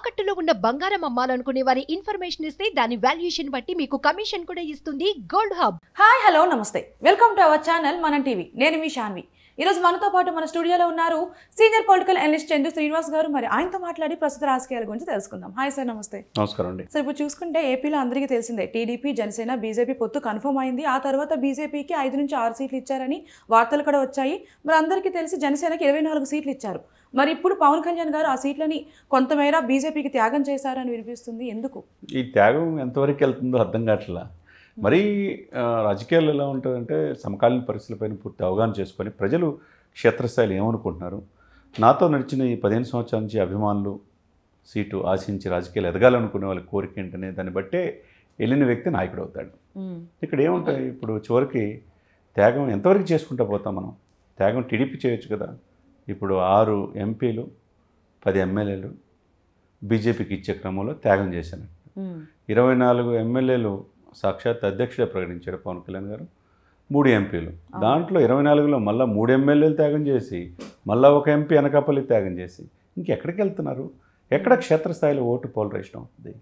తాకట్టులో ఉన్న బంగారం అమ్మాలనుకునే వారి ఇన్ఫర్మేషన్ ఇస్తే దాని వాల్యుయేషన్ బట్టి మీకు కమిషన్ కూడా ఇస్తుంది గోల్డ్ హబ్. హాయ్ హలో నమస్తే, వెల్కమ్ టు అవర్ ఛానల్ మనం టీవీ. నేను మీ శాన్వి. ఈరోజు మనతో పాటు మన స్టూడియోలో ఉన్నారు senior political analyst Chandu Srinivas గారు. మరి ఆయనతో మాట్లాడి ప్రస్తుత రాజకీయాల గురించి తెలుసుకుందాం. హాయ్ సార్, నమస్తే. నమస్కారం అండి. సార్, ఇప్పుడు చూసుకుంటే ఏపీలో అందరికీ తెలిసిందే, టీడీపీ జనసేన బీజేపీ పొత్తు కన్ఫర్మ్ అయింది. ఆ తర్వాత బీజేపీకి 5 నుంచి 6 సీట్లు ఇచ్చారని వార్తలు కూడా వచ్చాయి. మరి అందరికీ తెలిసి జనసేనకి 24 సీట్లు ఇచ్చారు. మరి ఇప్పుడు పవన్ కళ్యాణ్ గారు ఆ సీట్లని కొంతమేర బీజేపీకి త్యాగం చేశారని వినిపిస్తుంది. ఎందుకు ఈ త్యాగం ఎంతవరకు వెళ్తుందో అర్థం కావట్లా. మరీ రాజకీయాలు ఎలా ఉంటుందంటే సమకాలీన పరిస్థితులపైన పూర్తి అవగాహన చేసుకొని ప్రజలు క్షేత్రస్థాయిలో ఏమనుకుంటున్నారు, నాతో నడిచిన ఈ 15 సంవత్సరాల నుంచి అభిమానులు సీటు ఆశించి రాజకీయాలు ఎదగాలనుకునే వాళ్ళ కోరిక ఏంటనే దాన్ని బట్టే వెళ్ళిన వ్యక్తి నాయకుడు అవుతాడు. ఇక్కడ ఏముంటాయి, ఇప్పుడు చివరికి త్యాగం ఎంతవరకు చేసుకుంటూ పోతాం మనం? త్యాగం టీడీపీ చేయొచ్చు కదా. ఇప్పుడు 6 ఎంపీలు 10 ఎమ్మెల్యేలు బీజేపీకి ఇచ్చే క్రమంలో త్యాగం చేశాను. 24 ఎమ్మెల్యేలు సాక్షాత్ అధ్యక్షుడే ప్రకటించారు పవన్ కళ్యాణ్ గారు. 3 ఎంపీలు, దాంట్లో 24లో మళ్ళీ 3 ఎమ్మెల్యేలు త్యాగం చేసి మళ్ళీ 1 ఎంపీ అనకాపల్లి త్యాగం చేసి ఇంకెక్కడికి వెళ్తున్నారు? ఎక్కడ క్షేత్రస్థాయిలో ఓటు పోలరైజేషన్ అవుతుంది?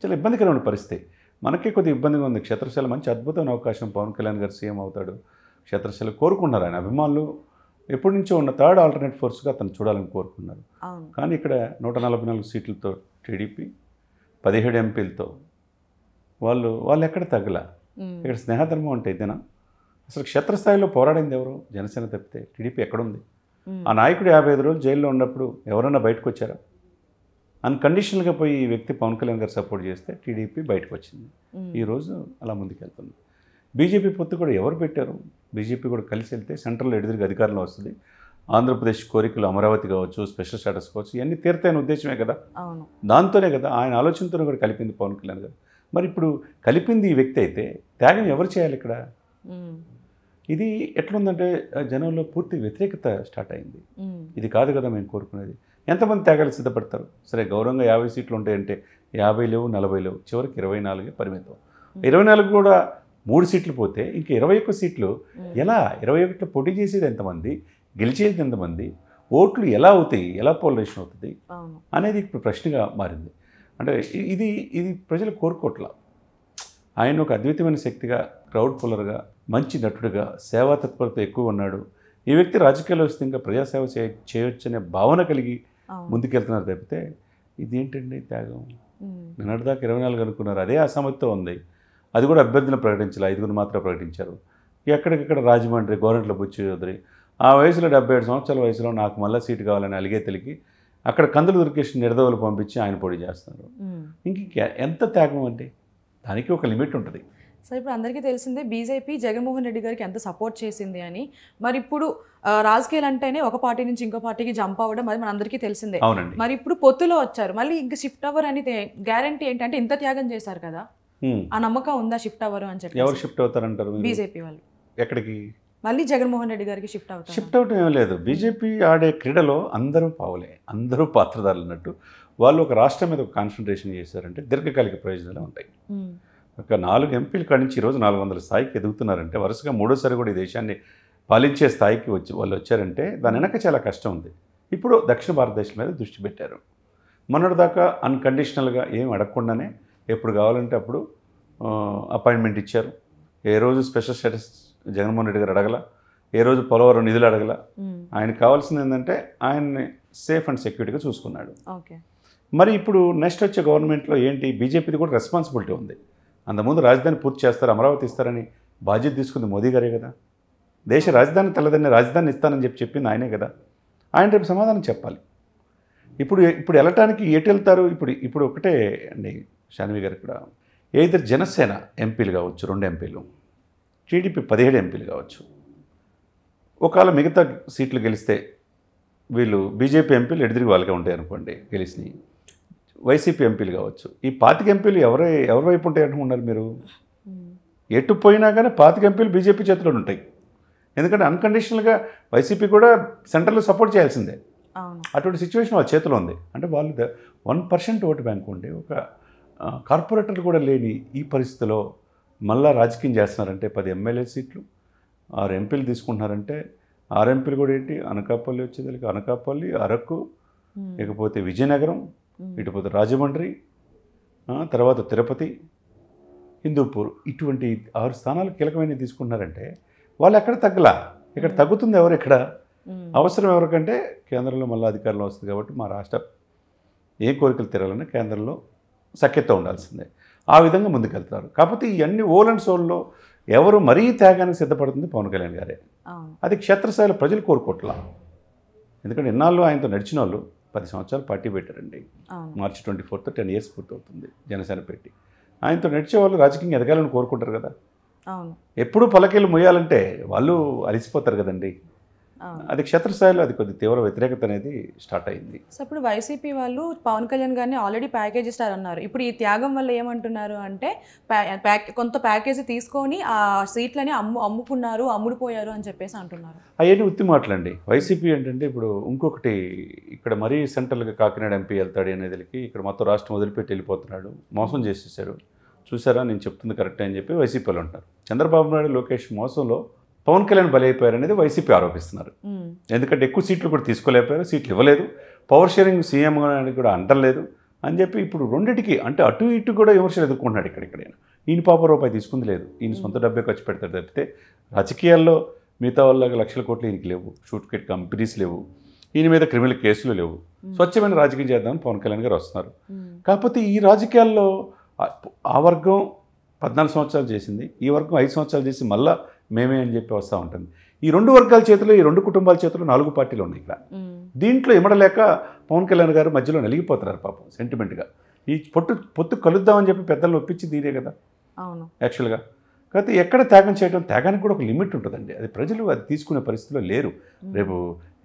చాలా ఇబ్బందికరమైన పరిస్థితి. మనకే కొద్దిగా ఇబ్బందిగా ఉంది. క్షేత్రస్థాయిలో మంచి అద్భుతమైన అవకాశం, పవన్ కళ్యాణ్ గారు సీఎం అవుతాడు, క్షేత్రస్థాయిలో కోరుకున్నారు. ఆయన అభిమానులు ఎప్పటి నుంచో ఉన్న థర్డ్ ఆల్టర్నేట్ ఫోర్స్గా అతను చూడాలని కోరుకున్నారు. కానీ ఇక్కడ 144 సీట్లతో టీడీపీ 17 ఎంపీలతో వాళ్ళు ఎక్కడ తగ్గల. ఇక్కడ స్నేహధర్మం అంటే ఇదేనా? అసలు క్షేత్రస్థాయిలో పోరాడింది ఎవరు? జనసేన తప్పితే టీడీపీ ఎక్కడుంది? ఆ నాయకుడు 55 రోజులు జైల్లో ఉన్నప్పుడు ఎవరన్నా బయటకు వచ్చారా? అన్కండిషనల్గా పోయి ఈ వ్యక్తి పవన్ కళ్యాణ్ గారు సపోర్ట్ చేస్తే టీడీపీ బయటకు వచ్చింది. ఈరోజు అలా ముందుకెళ్తుంది. బీజేపీ పొత్తు కూడా ఎవరు పెట్టారు? బీజేపీ కూడా కలిసి వెళ్తే సెంట్రల్ ఎదురుగా అధికారంలో వస్తుంది. ఆంధ్రప్రదేశ్ కోరికలు అమరావతి కావచ్చు, స్పెషల్ స్టేటస్ కావచ్చు, ఇవన్నీ తీర్తైన ఉద్దేశమే కదా. దాంతోనే కదా ఆయన ఆలోచనతోనే కూడా కలిపింది పవన్ కళ్యాణ్ గారు. మరి ఇప్పుడు కలిపింది ఈ వ్యక్తి అయితే త్యాగం ఎవరు చేయాలి ఇక్కడ? ఇది ఎట్లుందంటే జనంలో పూర్తి వ్యతిరేకత స్టార్ట్ అయింది. ఇది కాదు కదా మేము కోరుకునేది. ఎంతమంది త్యాగాలు సిద్ధపడతారు? సరే, గౌరవంగా 50 సీట్లు ఉంటాయంటే 50 లేవు, 40 లేవు, చివరికి 24 పరిమితం. 24 కూడా 3 సీట్లు పోతే ఇంక 21 సీట్లు ఎలా? 21లో పోటీ చేసేది ఎంతమంది, గెలిచేది ఎంతమంది, ఓట్లు ఎలా అవుతాయి, ఎలా పోలరైజేషన్ అవుతుంది అనేది ఇప్పుడు ప్రశ్నగా మారింది. అంటే ఇది ప్రజలు కోరుకోవట్ల. ఆయన ఒక అద్వితీయమైన శక్తిగా, క్రౌడ్ పుల్లర్గా, మంచి నటుడుగా, సేవా తత్పరత ఎక్కువ ఉన్నాడు. ఈ వ్యక్తి రాజకీయాల్లో వస్తే ఇంకా ప్రజాసేవ చేయొచ్చనే భావన కలిగి ముందుకెళ్తున్నారు తప్పితే ఇదేంటండి త్యాగం? నిన్నటిదాకా 24 అనుకున్నారు, అదే అసమర్థతో ఉంది. అది కూడా అభ్యర్థులను ప్రకటించాలి, 5 మాత్రం ప్రకటించారు. ఎక్కడికక్కడ రాజమండ్రి, గోరంట్ల బుచ్చి చౌదరి ఆ వయసులో 77 సంవత్సరాల వయసులో నాకు మళ్ళీ సీటు కావాలని అలిగే తెలికి అక్కడ కందులు దొరికేసి నిడదవలు పంపించి ఆయన పోటీ చేస్తున్నారు. ఇంక ఎంత త్యాగం అంటే దానికి ఒక లిమిట్ ఉంటుంది. సో ఇప్పుడు అందరికీ తెలిసిందే బీజేపీ జగన్మోహన్ రెడ్డి గారికి ఎంత సపోర్ట్ చేసింది అని. మరి ఇప్పుడు రాజకీయాలు అంటేనే ఒక పార్టీ నుంచి ఇంకో పార్టీకి జంప్ అవ్వడం అది మన అందరికీ తెలిసిందే. అవునండి. మరి ఇప్పుడు పొత్తులో వచ్చారు, మళ్ళీ ఇంకా షిఫ్ట్ అవ్వరు అని గ్యారంటీ ఏంటంటే ఇంత త్యాగం చేశారు కదా, ఆ నమ్మకం ఉందా షిఫ్ట్ అవ్వరు అని చెప్పి? ఎవరు షిఫ్ట్ అవుతారంటారు? బీజేపీ వాళ్ళు. ఎక్కడికి? మళ్ళీ జగన్మోహన్ రెడ్డి గారికి షిఫ్ట్ అవుతారు. షిఫ్ట్ అవటం ఏం లేదు. బీజేపీ ఆడే క్రీడలో అందరూ పావులే, అందరూ పాత్రదారులు అన్నట్టు. వాళ్ళు ఒక రాష్ట్రం మీద ఒక కాన్సన్ట్రేషన్ చేశారంటే దీర్ఘకాలిక ప్రయోజనాలు ఉంటాయి. ఒక 4 ఎంపీల కాడి నుంచి ఈరోజు 400 స్థాయికి ఎదుగుతున్నారంటే, వరుసగా 3వ సారి కూడా ఈ దేశాన్ని పాలించే స్థాయికి వాళ్ళు వచ్చారంటే దాని వెనక చాలా కష్టం ఉంది. ఇప్పుడు దక్షిణ భారతదేశం మీద దృష్టి పెట్టారు. మొన్నటిదాకా అన్కండిషనల్గా ఏం అడగకుండానే ఎప్పుడు కావాలంటే అప్పుడు అపాయింట్మెంట్ ఇచ్చారు. ఏ రోజు స్పెషల్ స్టేటస్ జగన్మోహన్ రెడ్డి గారు అడగల, ఏ రోజు పోలవరం నిధులు అడగల. ఆయనకు కావాల్సింది ఏంటంటే ఆయన్ని సేఫ్ అండ్ సెక్యూరిటీగా చూసుకున్నాడు. మరి ఇప్పుడు నెక్స్ట్ వచ్చే గవర్నమెంట్లో ఏంటి, బీజేపీది కూడా రెస్పాన్సిబిలిటీ ఉంది. అంతకుముందు రాజధాని పూర్తి చేస్తారు, అమరావతి ఇస్తారని బాధ్యత తీసుకుంది మోదీ గారే కదా. దేశ రాజధాని తెల్లదని రాజధాని ఇస్తానని చెప్పింది ఆయనే కదా. ఆయన రేపు సమాధానం చెప్పాలి. ఇప్పుడు వెళ్ళటానికి ఎటు వెళ్తారు? ఇప్పుడు ఒకటే అండి శాన్వి గారు, ఇక్కడ ఏదైతే జనసేన ఎంపీలు కావచ్చు 2 ఎంపీలు, టీడీపీ 17 ఎంపీలు కావచ్చు. ఒకవేళ మిగతా సీట్లు గెలిస్తే వీళ్ళు బీజేపీ ఎంపీలు ఎదురుగా వాళ్ళకే ఉంటాయి అనుకోండి గెలిచినాయి. వైసీపీ ఎంపీలు కావచ్చు. ఈ 25 ఎంపీలు ఎవరి వైపు ఉంటాయి అనుకున్నారు మీరు? ఎటు పోయినా కానీ 25 ఎంపీలు బీజేపీ చేతిలో ఉంటాయి. ఎందుకంటే అన్కండిషనల్గా వైసీపీ కూడా సెంట్రల్లో సపోర్ట్ చేయాల్సిందే. అటువంటి సిచ్యువేషన్ వాళ్ళ చేతిలో ఉంది. అంటే వాళ్ళు 1% ఓటు బ్యాంక్ ఉండి ఒక కార్పొరేటర్లు కూడా లేని ఈ పరిస్థితిలో మళ్ళా రాజకీయం చేస్తున్నారంటే 10 ఎమ్మెల్యే సీట్లు 6 ఎంపీలు తీసుకుంటున్నారంటే 6 ఎంపీలు కూడా ఏంటి, అనకాపల్లి వచ్చేదానికి అనకాపల్లి, అరకు, ఇకపోతే విజయనగరం, ఇటుపోతే రాజమండ్రి, తర్వాత తిరుపతి, హిందూపూర్, ఇటువంటి 6 స్థానాలు కీలకమైనవి తీసుకుంటున్నారంటే వాళ్ళు ఎక్కడ తగ్గలా. ఇక్కడ తగ్గుతుంది ఎవరు? ఇక్కడ అవసరం ఎవరికంటే కేంద్రంలో మళ్ళీ అధికారంలో వస్తుంది కాబట్టి మా రాష్ట్ర ఏ కోరికలు తీరాలన్నా కేంద్రంలో సఖ్యత ఉండాల్సిందే. ఆ విధంగా ముందుకెళ్తున్నారు. కాకపోతే ఇవన్నీ ఓల్ అండ్ సోల్లో ఎవరు మరీ త్యాగానికి సిద్ధపడుతుంది పవన్ కళ్యాణ్ గారే. అది క్షేత్రస్థాయిలో ప్రజలు కోరుకోవట్లా. ఎందుకంటే ఇన్నాళ్ళు ఆయనతో నడిచిన వాళ్ళు 10 సంవత్సరాలు పార్టీ పెట్టారండి. మార్చి 24th 10 years పూర్తవుతుంది జనసేన పెట్టి. ఆయనతో నడిచే వాళ్ళు రాజకీయంగా ఎదగాలని కోరుకుంటారు కదా. ఎప్పుడు పలకీలు మొయ్యాలంటే వాళ్ళు అలిసిపోతారు కదండి. అది క్షేత్రస్థాయిలో అది కొద్ది తీవ్ర వ్యతిరేకత అనేది స్టార్ట్ అయింది. సో ఇప్పుడు వైసీపీ వాళ్ళు పవన్ కళ్యాణ్ గారిని ఆల్రెడీ ప్యాకేజ్ ఇస్తారన్నారు. ఇప్పుడు ఈ త్యాగం వల్ల ఏమంటున్నారు అంటే కొంత ప్యాకేజీ తీసుకొని ఆ సీట్లని అమ్ముకున్నారు, అమ్ముడుపోయారు అని చెప్పేసి అంటున్నారు. అవన్నీ ఉత్తి మాటలండి. వైసీపీ ఏంటంటే ఇప్పుడు ఇంకొకటి ఇక్కడ మరీ సెంట్రల్గా కాకినాడ ఎంపీ వెళ్తాడు అనేదికి ఇక్కడ మొత్తం రాష్ట్రం వదిలిపెట్టి వెళ్ళిపోతున్నాడు, మోసం చేసేసారు. చూసారా నేను చెప్తుంది కరెక్ట్ అని చెప్పి వైసీపీలో ఉంటారు. చంద్రబాబు నాయుడు, లోకేష్ మోసంలో పవన్ కళ్యాణ్ బలైపోయారు అనేది వైసీపీ ఆరోపిస్తున్నారు. ఎందుకంటే ఎక్కువ సీట్లు కూడా తీసుకోలేకపోయారు, సీట్లు ఇవ్వలేదు, పవర్ షేరింగ్ సీఎం అని కూడా అంటలేదు అని చెప్పి ఇప్పుడు రెండింటికి అంటే అటు ఇటు కూడా విమర్శలు ఎదుర్కొంటున్నాడు. ఇక్కడైనా ఈయన పాప రూపాయి తీసుకుంది లేదు, ఈయన సొంత డబ్బే ఖర్చు పెడతాడు తప్పితే రాజకీయాల్లో మిగతా వాళ్ళకి లక్షల కోట్లు ఈయనకి లేవు, షూట్ కిట్ కంపెనీస్ లేవు, ఈయన మీద క్రిమినల్ కేసులు లేవు. స్వచ్ఛమైన రాజకీయం చేద్దామని పవన్ కళ్యాణ్ గారు వస్తున్నారు. కాకపోతే ఈ రాజకీయాల్లో ఆ వర్గం 14 సంవత్సరాలు చేసింది, ఈ వర్గం 5 సంవత్సరాలు చేసి మళ్ళీ మేమే అని చెప్పి వస్తూ ఉంటుంది. ఈ 2 వర్గాల చేతిలో, ఈ 2 కుటుంబాల చేతిలో 4 పార్టీలు ఉన్నాయి ఇక్కడ. దీంట్లో ఇమడలేక పవన్ కళ్యాణ్ గారు మధ్యలో నలిగిపోతున్నారు పాపం సెంటిమెంట్గా. ఈ పొత్తు కలుద్దామని చెప్పి పెద్దలను ఒప్పించి తీరే కదా యాక్చువల్గా. కాకపోతే ఎక్కడ త్యాగం చేయడం, త్యాగానికి కూడా ఒక లిమిట్ ఉంటుందండి. అది ప్రజలు అది తీసుకునే పరిస్థితిలో లేరు. రేపు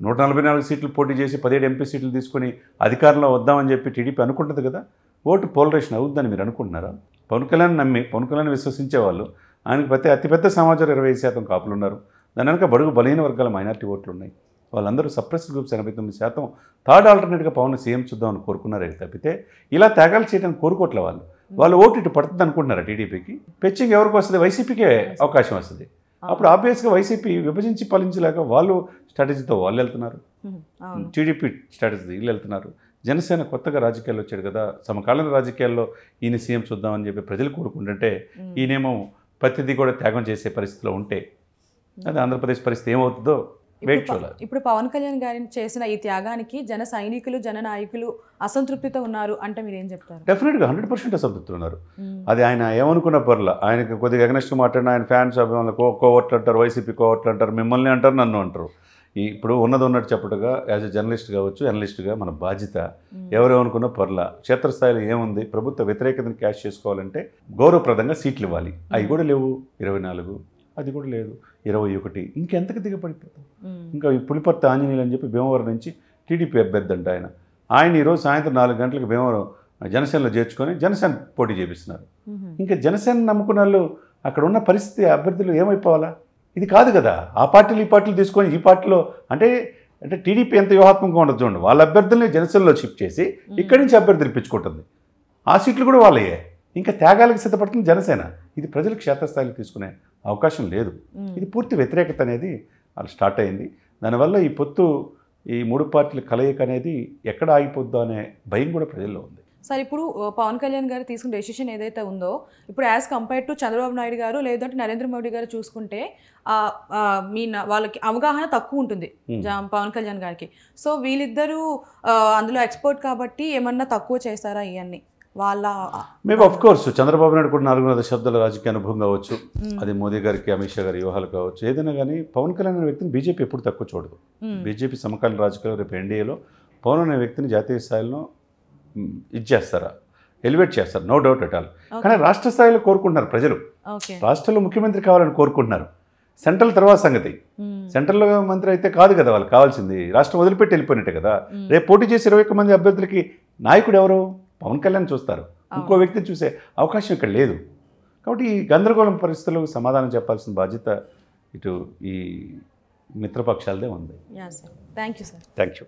144 సీట్లు పోటీ చేసి 17 ఎంపీ సీట్లు తీసుకొని అధికారంలో వద్దామని చెప్పి టీడీపీ అనుకుంటుంది కదా. ఓటు పోలరైజేషన్ అవుద్దని మీరు అనుకుంటున్నారా? పవన్ కళ్యాణ్ నమ్మి పవన్ కళ్యాణ్ విశ్వసించేవాళ్ళు, ఆయనకు అతిపెద్ద సమాజం 25% కాపులు ఉన్నారు. దాని వెనక బడుగు బలహీన వర్గాల మైనార్టీ ఓట్లు ఉన్నాయి. వాళ్ళందరూ సప్రెస్డ్ గ్రూప్స్ 89% థర్డ్ ఆల్టర్నేట్గా పవన్ సీఎం చూద్దామని కోరుకున్నారే తప్పితే ఇలా త్యాగాలు చేయడానికి కోరుకోవట్లే వాళ్ళు ఓటు ఇటు పడుతుంది అనుకుంటున్నారా టీడీపీకి? పెచ్చింగ్ ఎవరికి వస్తుంది? వైసీపీకే అవకాశం వస్తుంది. అప్పుడు ఆబ్వియస్గా వైసీపీ విభజించి పాలించలేక వాళ్ళు స్ట్రాటజీతో వాళ్ళు వెళ్తున్నారు, టీడీపీ స్ట్రాటజీ వీళ్ళు వెళ్తున్నారు. జనసేన కొత్తగా రాజకీయాల్లో వచ్చాడు కదా, సమకాలీన రాజకీయాల్లో ఈయన సీఎం చూద్దామని చెప్పి ప్రజలు కోరుకుంటుంటే ఈయనేమో ప్రతిదీ కూడా త్యాగం చేసే పరిస్థితిలో ఉంటే అది ఆంధ్రప్రదేశ్ పరిస్థితి ఏమవుతుందో వెయిట్ చూడాలి. ఇప్పుడు పవన్ కళ్యాణ్ గారిని చేసిన ఈ త్యాగానికి జన సైనికులు, జన నాయకులు అసంతృప్తితో ఉన్నారు అంటే మీరు ఏం చెప్తారు? డెఫినెట్గా 100% అసంతృప్తి ఉన్నారు. అది ఆయన ఏమనుకున్న పర్ల, ఆయనకు కొద్దిగా అగ్నెస్ట్ మాట్లాడిన ఆయన ఫ్యాన్స్ అభిమానులు కోవట్లు అంటారు, వైసీపీ కోవట్లు అంటారు, మిమ్మల్ని అంటారు, నన్ను అంటారు. ఇప్పుడు ఉన్నట్టు చెప్పట్టుగా యాజ్ ఎ జర్నలిస్ట్ కావచ్చు, అనలిస్ట్గా మన బాధ్యత ఎవరేమనుకున్న పర్ల. క్షేత్రస్థాయిలో ఏముంది? ప్రభుత్వ వ్యతిరేకతను క్యాష్ చేసుకోవాలంటే గౌరవప్రదంగా సీట్లు ఇవ్వాలి. అవి కూడా లేవు. 24 అది కూడా లేదు, 21 ఇంకెంతకు దిగపడిపోతాం. ఇంకా ఈ పులిపర్తి ఆంజనేయులు అని చెప్పి భీమవరం నుంచి టీడీపీ అభ్యర్థి అంట ఆయన ఈరోజు సాయంత్రం 4 గంటలకు భీమవరం జనసేనలో చేర్చుకొని జనసేన పోటీ చేపిస్తున్నారు. ఇంకా జనసేన నమ్ముకున్న వాళ్ళు అక్కడ ఉన్న పరిస్థితి అభ్యర్థులు ఏమైపోవాలా? ఇది కాదు కదా. ఆ పార్టీలు ఈ పార్టీలు తీసుకొని ఈ పార్టీలో అంటే టీడీపీ ఎంత వ్యూహాత్మకంగా ఉండదు చూడండి. వాళ్ళ అభ్యర్థుల్ని జనసేనలో షిఫ్ట్ చేసి ఇక్కడి నుంచి అభ్యర్థులు ఇప్పించుకుంటుంది. ఆ సీట్లు కూడా వాళ్ళయే. ఇంకా త్యాగాలకు సిద్ధపడుతుంది జనసేన. ఇది ప్రజలు క్షేత్రస్థాయిలో తీసుకునే అవకాశం లేదు. ఇది పూర్తి వ్యతిరేకత అనేది వాళ్ళు స్టార్ట్ అయింది. దానివల్ల ఈ పొత్తు, ఈ 3 పార్టీల కలయిక అనేది ఎక్కడ ఆగిపోద్దో అనే భయం కూడా ప్రజల్లో ఉంది. సార్ ఇప్పుడు పవన్ కళ్యాణ్ గారు తీసుకున్న డెసిషన్ ఏదైతే ఉందో ఇప్పుడు as compare to Chandrababu Naidu గారు లేదంటే నరేంద్ర మోడీ గారు చూసుకుంటే వాళ్ళకి అవగాహన తక్కువ ఉంటుంది పవన్ కళ్యాణ్ గారికి. సో వీళ్ళిద్దరూ అందులో ఎక్స్పర్ట్ కాబట్టి ఏమన్నా తక్కువ చేస్తారా ఇవన్నీ వాళ్ళ? Maybe of course Chandrababu Naidu కూడా 4 దశాబ్దాల రాజకీయ అనుభవం కావచ్చు, అది మోదీ గారికి, అమిత్ షా గారి వ్యూహాలు కావచ్చు, ఏదైనా కానీ పవన్ కళ్యాణ్ అనే వ్యక్తిని బీజేపీ ఎప్పుడు తక్కువ చూడదు. బీజేపీ సమకాలీన రాజకీయాలు రేపు ఎన్డీఏలో పవన్ అనే వ్యక్తిని జాతీయ స్థాయిలో ఇది చేస్తారా, ఎలివేట్ చేస్తారు, నో డౌట్ అట్ ఆల్. కానీ రాష్ట్ర స్థాయిలో కోరుకుంటున్నారు ప్రజలు. రాష్ట్రంలో ముఖ్యమంత్రి కావాలని కోరుకుంటున్నారు. సెంట్రల్ తర్వాత సంగతి. సెంట్రల్ మంత్రి అయితే కాదు కదా వాళ్ళకి కావాల్సింది. రాష్ట్రం వదిలిపెట్టి వెళ్ళిపోయినట్టే కదా. రేపు పోటీ చేసి 21 మంది అభ్యర్థులకి నాయకుడు ఎవరు? పవన్ కళ్యాణ్ చూస్తారు. ఇంకో వ్యక్తిని చూసే అవకాశం ఇక్కడ లేదు. కాబట్టి ఈ గందరగోళం పరిస్థితులకు సమాధానం చెప్పాల్సిన బాధ్యత ఇటు ఈ మిత్రపక్షాలదే ఉంది. Thank you sir. Thank you.